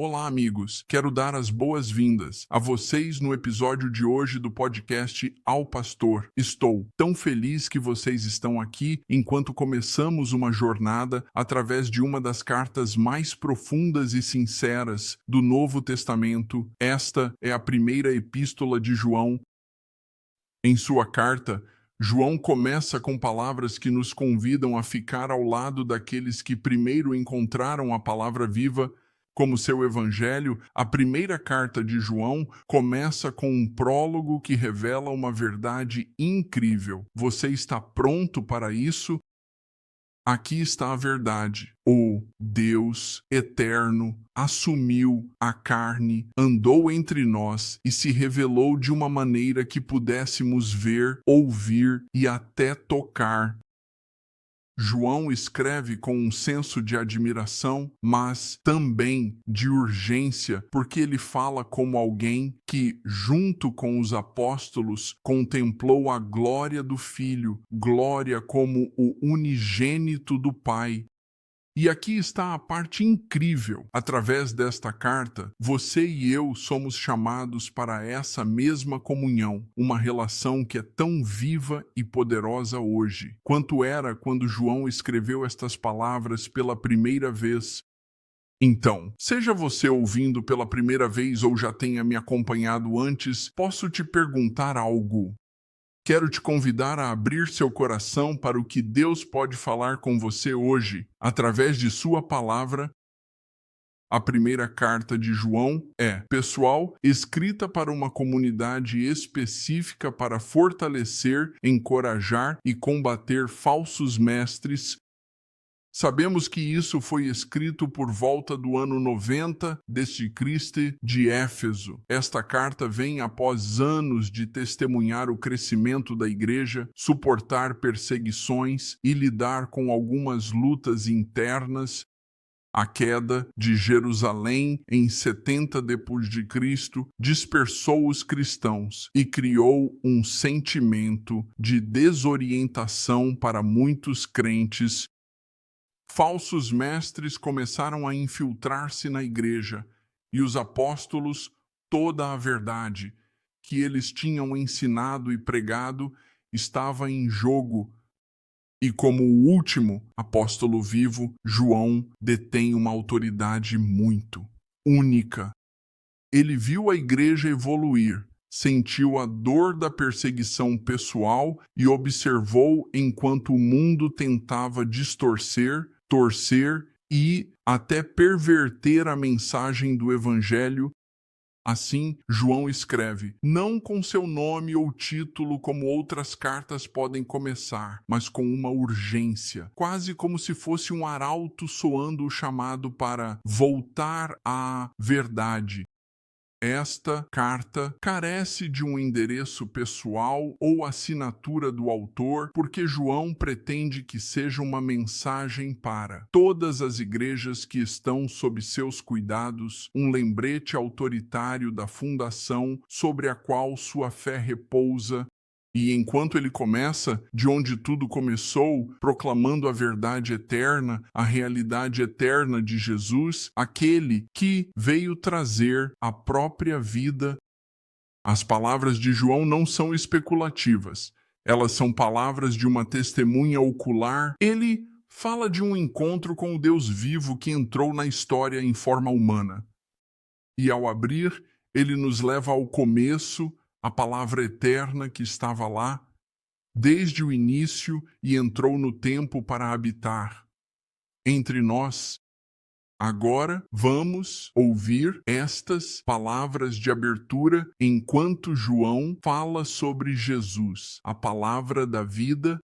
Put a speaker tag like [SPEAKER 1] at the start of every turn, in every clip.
[SPEAKER 1] Olá, amigos! Quero dar as boas-vindas a vocês no episódio de hoje do podcast Ao Pastor. Estou tão feliz que vocês estão aqui enquanto começamos uma jornada através de uma das cartas mais profundas e sinceras do Novo Testamento. Esta é a primeira epístola de João. Em sua carta, João começa com palavras que nos convidam a ficar ao lado daqueles que primeiro encontraram a palavra viva como seu evangelho. A primeira carta de João começa com um prólogo que revela uma verdade incrível. Você está pronto para isso? Aqui está a verdade. O Deus eterno assumiu a carne, andou entre nós e se revelou de uma maneira que pudéssemos ver, ouvir e até tocar. João escreve com um senso de admiração, mas também de urgência, porque ele fala como alguém que, junto com os apóstolos, contemplou a glória do Filho, glória como o unigênito do Pai. E aqui está a parte incrível. Através desta carta, você e eu somos chamados para essa mesma comunhão, uma relação que é tão viva e poderosa hoje, quanto era quando João escreveu estas palavras pela primeira vez. Então, seja você ouvindo pela primeira vez ou já tenha me acompanhado antes, posso te perguntar algo? Quero te convidar a abrir seu coração para o que Deus pode falar com você hoje, através de sua palavra. A primeira carta de João é pessoal, escrita para uma comunidade específica para fortalecer, encorajar e combater falsos mestres. Sabemos que isso foi escrito por volta do ano 90 d.C. de Éfeso. Esta carta vem após anos de testemunhar o crescimento da igreja, suportar perseguições e lidar com algumas lutas internas. A queda de Jerusalém em 70 d.C. dispersou os cristãos e criou um sentimento de desorientação para muitos crentes. Falsos mestres começaram a infiltrar-se na igreja, e os apóstolos, toda a verdade que eles tinham ensinado e pregado estava em jogo. E como o último apóstolo vivo, João detém uma autoridade muito única. Ele viu a igreja evoluir, sentiu a dor da perseguição pessoal e observou enquanto o mundo tentava distorcer, torcer e até perverter a mensagem do Evangelho. Assim, João escreve, não com seu nome ou título como outras cartas podem começar, mas com uma urgência, quase como se fosse um arauto soando o chamado para voltar à verdade. Esta carta carece de um endereço pessoal ou assinatura do autor, porque João pretende que seja uma mensagem para todas as igrejas que estão sob seus cuidados, um lembrete autoritário da fundação sobre a qual sua fé repousa. E enquanto ele começa de onde tudo começou, proclamando a verdade eterna, a realidade eterna de Jesus, aquele que veio trazer a própria vida. As palavras de João não são especulativas. Elas são palavras de uma testemunha ocular. Ele fala de um encontro com o Deus vivo que entrou na história em forma humana. E ao abrir, ele nos leva ao começo, a palavra eterna que estava lá, desde o início e entrou no tempo para habitar entre nós. Agora vamos ouvir estas palavras de abertura enquanto João fala sobre Jesus, a palavra da vida.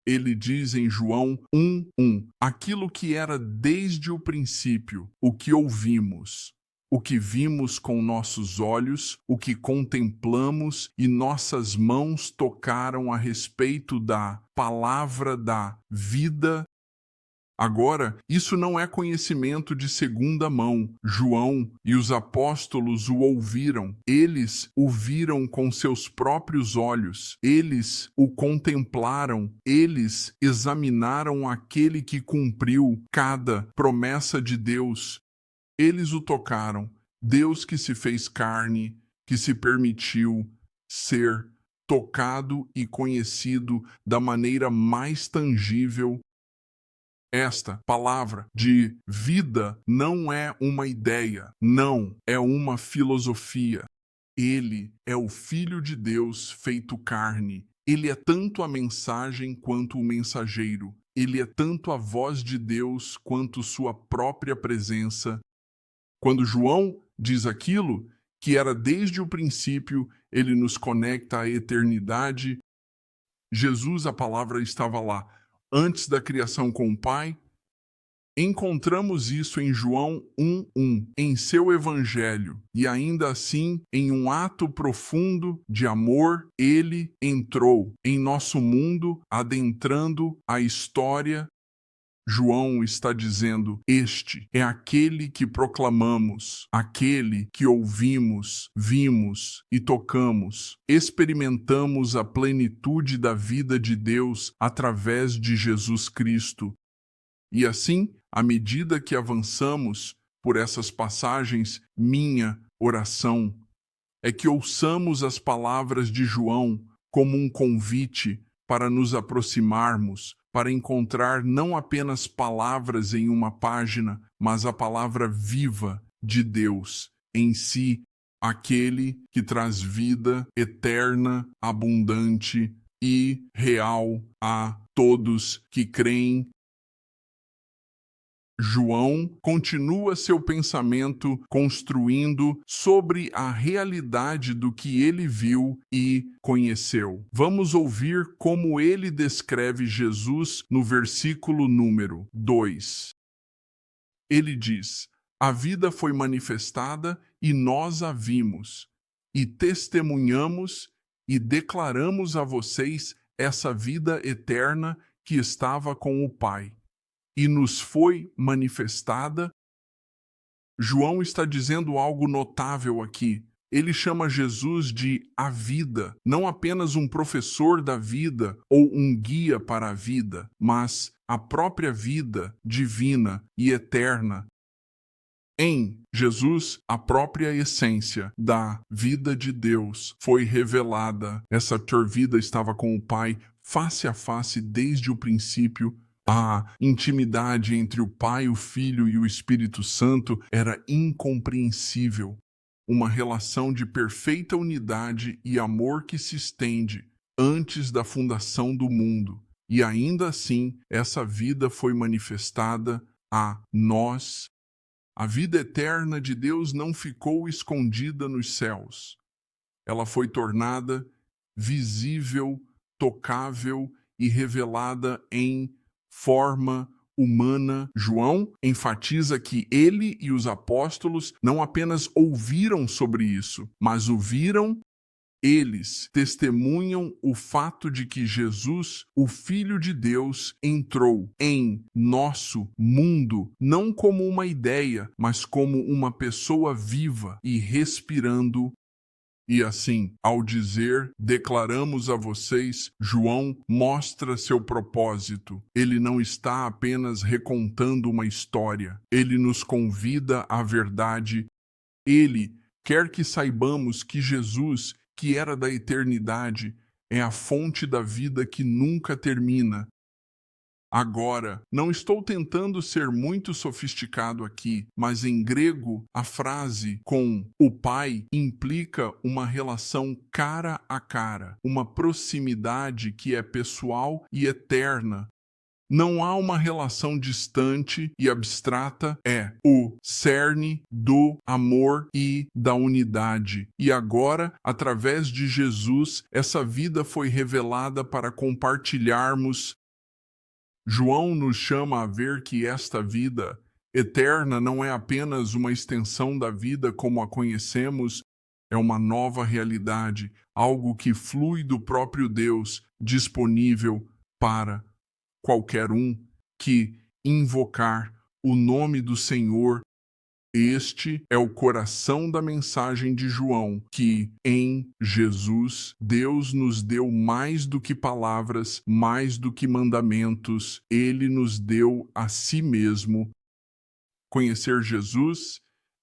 [SPEAKER 1] Ele diz em João 1:1, aquilo que era desde o princípio, o que ouvimos, o que vimos com nossos olhos, o que contemplamos e nossas mãos tocaram a respeito da palavra da vida. Agora, isso não é conhecimento de segunda mão. João e os apóstolos o ouviram. Eles o viram com seus próprios olhos. Eles o contemplaram. Eles examinaram aquele que cumpriu cada promessa de Deus. Eles o tocaram. Deus que se fez carne, que se permitiu ser tocado e conhecido da maneira mais tangível. Esta palavra de vida não é uma ideia, não é uma filosofia. Ele é o Filho de Deus feito carne. Ele é tanto a mensagem quanto o mensageiro. Ele é tanto a voz de Deus quanto sua própria presença. Quando João diz aquilo, que era desde o princípio, ele nos conecta à eternidade. Jesus, a palavra, estava lá antes da criação com o Pai. Encontramos isso em João 1:1, em seu evangelho, e ainda assim, em um ato profundo de amor, ele entrou em nosso mundo, adentrando a história. João está dizendo: este é aquele que proclamamos, aquele que ouvimos, vimos e tocamos. Experimentamos a plenitude da vida de Deus através de Jesus Cristo. E assim, à medida que avançamos por essas passagens, minha oração é que ouçamos as palavras de João como um convite para nos aproximarmos, para encontrar não apenas palavras em uma página, mas a palavra viva de Deus em si, aquele que traz vida eterna, abundante e real a todos que creem. João continua seu pensamento construindo sobre a realidade do que ele viu e conheceu. Vamos ouvir como ele descreve Jesus no versículo número 2. Ele diz: a vida foi manifestada e nós a vimos, e testemunhamos e declaramos a vocês essa vida eterna que estava com o Pai. E nos foi manifestada. João está dizendo algo notável aqui. Ele chama Jesus de a vida, não apenas um professor da vida ou um guia para a vida, mas a própria vida divina e eterna. Em Jesus, a própria essência da vida de Deus foi revelada. Essa vida estava com o Pai face a face desde o princípio. A intimidade entre o Pai, o Filho e o Espírito Santo era incompreensível. Uma relação de perfeita unidade e amor que se estende antes da fundação do mundo. E ainda assim, essa vida foi manifestada a nós. A vida eterna de Deus não ficou escondida nos céus. Ela foi tornada visível, tocável e revelada em forma humana. João enfatiza que ele e os apóstolos não apenas ouviram sobre isso, mas o viram. Eles testemunham o fato de que Jesus, o Filho de Deus, entrou em nosso mundo não como uma ideia, mas como uma pessoa viva e respirando. E assim, ao dizer, declaramos a vocês, João mostra seu propósito. Ele não está apenas recontando uma história. Ele nos convida à verdade. Ele quer que saibamos que Jesus, que era da eternidade, é a fonte da vida que nunca termina. Agora, não estou tentando ser muito sofisticado aqui, mas em grego, a frase com o Pai implica uma relação cara a cara, uma proximidade que é pessoal e eterna. Não há uma relação distante e abstrata, é o cerne do amor e da unidade. E agora, através de Jesus, essa vida foi revelada para compartilharmos. João nos chama a ver que esta vida eterna não é apenas uma extensão da vida como a conhecemos, é uma nova realidade, algo que flui do próprio Deus, disponível para qualquer um que invocar o nome do Senhor. Este é o coração da mensagem de João, que em Jesus Deus nos deu mais do que palavras, mais do que mandamentos. Ele nos deu a si mesmo. Conhecer Jesus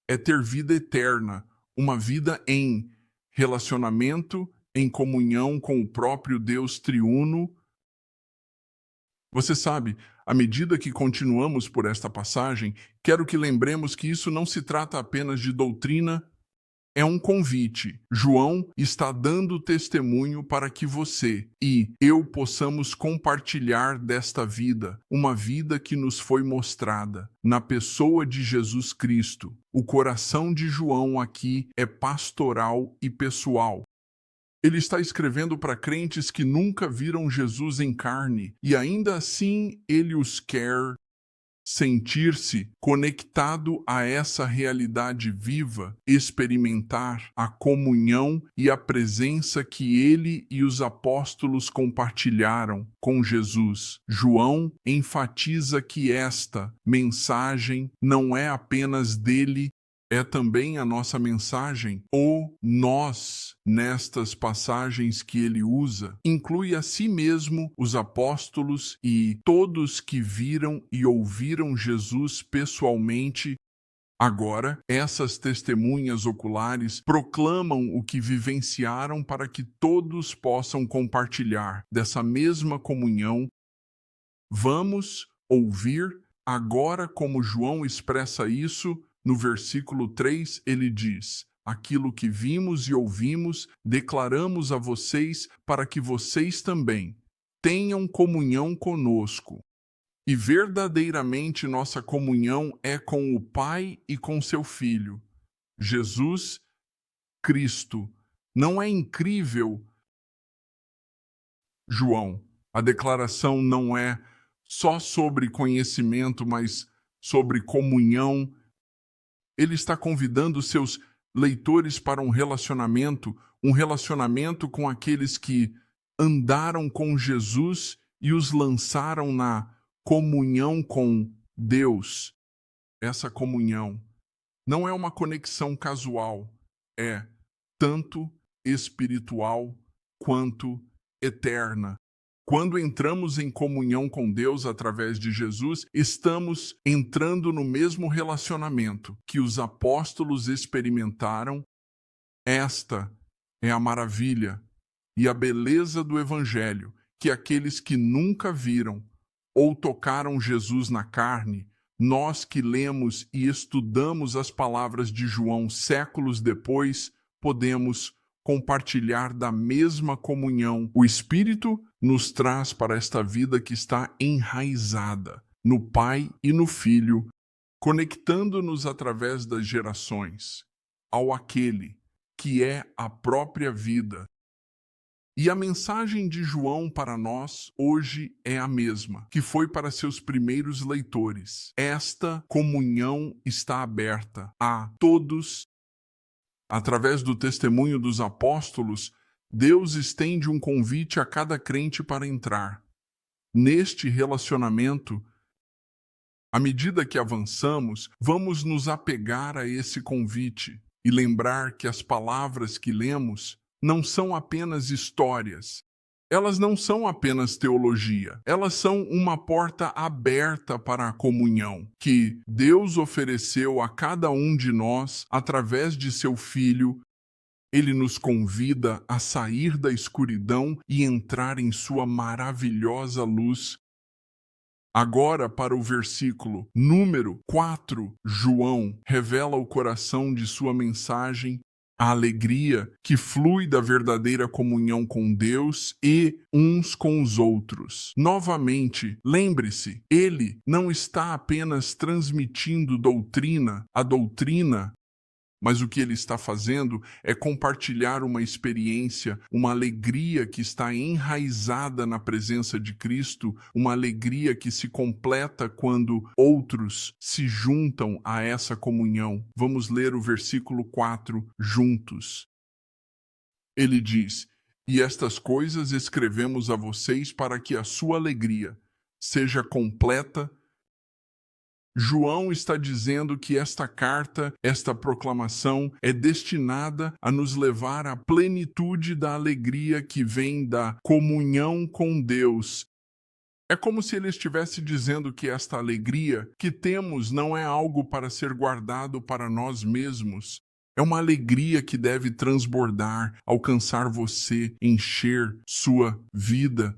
[SPEAKER 1] é ter vida eterna, uma vida em relacionamento, em comunhão com o próprio Deus triuno. Você sabe, à medida que continuamos por esta passagem, quero que lembremos que isso não se trata apenas de doutrina, é um convite. João está dando testemunho para que você e eu possamos compartilhar desta vida, uma vida que nos foi mostrada na pessoa de Jesus Cristo. O coração de João aqui é pastoral e pessoal. Ele está escrevendo para crentes que nunca viram Jesus em carne e ainda assim ele os quer sentir-se conectado a essa realidade viva, experimentar a comunhão e a presença que ele e os apóstolos compartilharam com Jesus. João enfatiza que esta mensagem não é apenas dele, é também a nossa mensagem. O nós, nestas passagens que ele usa, inclui a si mesmo, os apóstolos e todos que viram e ouviram Jesus pessoalmente. Agora, essas testemunhas oculares proclamam o que vivenciaram para que todos possam compartilhar dessa mesma comunhão. Vamos ouvir agora como João expressa isso. No versículo 3, ele diz: aquilo que vimos e ouvimos, declaramos a vocês para que vocês também tenham comunhão conosco. E verdadeiramente nossa comunhão é com o Pai e com seu Filho, Jesus Cristo. Não é incrível, João? A declaração não é só sobre conhecimento, mas sobre comunhão. Ele está convidando seus leitores para um relacionamento com aqueles que andaram com Jesus e os lançaram na comunhão com Deus. Essa comunhão não é uma conexão casual, é tanto espiritual quanto eterna. Quando entramos em comunhão com Deus através de Jesus, estamos entrando no mesmo relacionamento que os apóstolos experimentaram. Esta é a maravilha e a beleza do Evangelho, que aqueles que nunca viram ou tocaram Jesus na carne, nós que lemos e estudamos as palavras de João séculos depois, podemos compartilhar da mesma comunhão. O Espírito nos traz para esta vida que está enraizada no Pai e no Filho, conectando-nos através das gerações ao aquele que é a própria vida. E a mensagem de João para nós hoje é a mesma que foi para seus primeiros leitores. Esta comunhão está aberta a todos. Através do testemunho dos apóstolos, Deus estende um convite a cada crente para entrar neste relacionamento. À medida que avançamos, vamos nos apegar a esse convite e lembrar que as palavras que lemos não são apenas histórias. Elas não são apenas teologia, elas são uma porta aberta para a comunhão que Deus ofereceu a cada um de nós através de seu Filho. Ele nos convida a sair da escuridão e entrar em sua maravilhosa luz. Agora, para o versículo número 4, João revela o coração de sua mensagem, a alegria que flui da verdadeira comunhão com Deus e uns com os outros. Novamente, lembre-se, ele não está apenas transmitindo a doutrina, mas o que ele está fazendo é compartilhar uma experiência, uma alegria que está enraizada na presença de Cristo, uma alegria que se completa quando outros se juntam a essa comunhão. Vamos ler o versículo 4 juntos. Ele diz: "E estas coisas escrevemos a vocês para que a sua alegria seja completa." João está dizendo que esta carta, esta proclamação, é destinada a nos levar à plenitude da alegria que vem da comunhão com Deus. É como se ele estivesse dizendo que esta alegria que temos não é algo para ser guardado para nós mesmos. É uma alegria que deve transbordar, alcançar você, encher sua vida.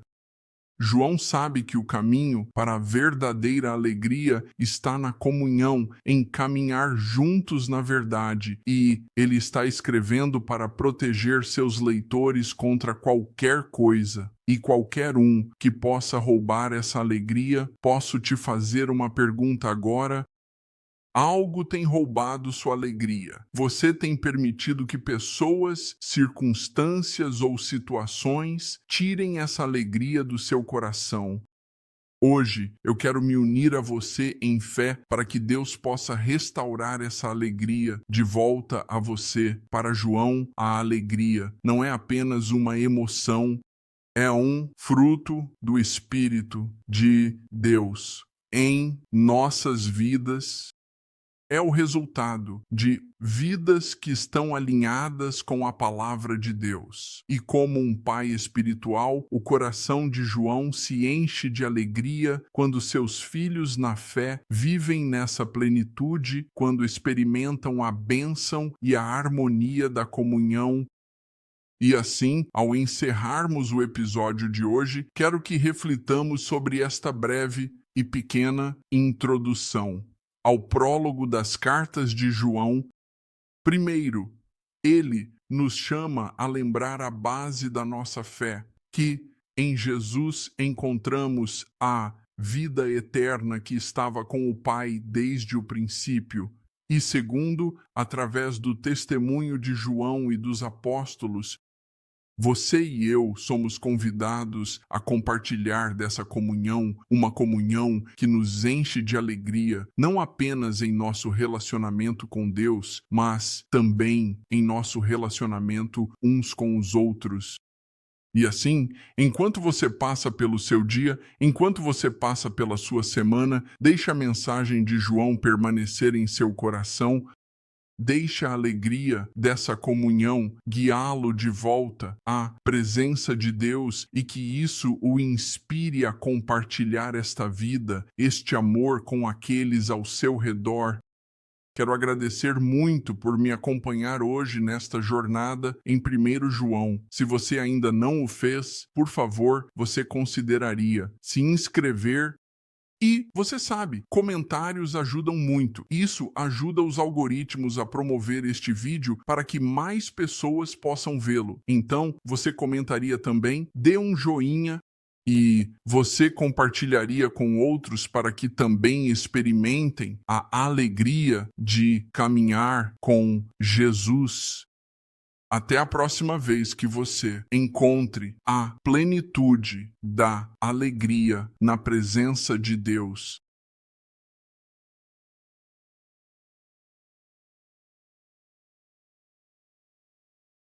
[SPEAKER 1] João sabe que o caminho para a verdadeira alegria está na comunhão, em caminhar juntos na verdade, e ele está escrevendo para proteger seus leitores contra qualquer coisa e qualquer um que possa roubar essa alegria. Posso te fazer uma pergunta agora? Algo tem roubado sua alegria. Você tem permitido que pessoas, circunstâncias ou situações tirem essa alegria do seu coração. Hoje, eu quero me unir a você em fé para que Deus possa restaurar essa alegria de volta a você. Para João, a alegria não é apenas uma emoção, é um fruto do Espírito de Deus em nossas vidas. É o resultado de vidas que estão alinhadas com a palavra de Deus. E como um pai espiritual, o coração de João se enche de alegria quando seus filhos na fé vivem nessa plenitude, quando experimentam a bênção e a harmonia da comunhão. E assim, ao encerrarmos o episódio de hoje, quero que reflitamos sobre esta breve e pequena introdução ao prólogo das cartas de João. Primeiro, ele nos chama a lembrar a base da nossa fé, que em Jesus encontramos a vida eterna que estava com o Pai desde o princípio. E segundo, através do testemunho de João e dos apóstolos, você e eu somos convidados a compartilhar dessa comunhão, uma comunhão que nos enche de alegria, não apenas em nosso relacionamento com Deus, mas também em nosso relacionamento uns com os outros. E assim, enquanto você passa pelo seu dia, enquanto você passa pela sua semana, deixe a mensagem de João permanecer em seu coração. Deixe a alegria dessa comunhão guiá-lo de volta à presença de Deus e que isso o inspire a compartilhar esta vida, este amor com aqueles ao seu redor. Quero agradecer muito por me acompanhar hoje nesta jornada em 1 João. Se você ainda não o fez, por favor, você consideraria se inscrever. E, você sabe, comentários ajudam muito. Isso ajuda os algoritmos a promover este vídeo para que mais pessoas possam vê-lo. Então, você comentaria também, dê um joinha e você compartilharia com outros para que também experimentem a alegria de caminhar com Jesus. Até a próxima vez que você encontre a plenitude da alegria na presença de Deus.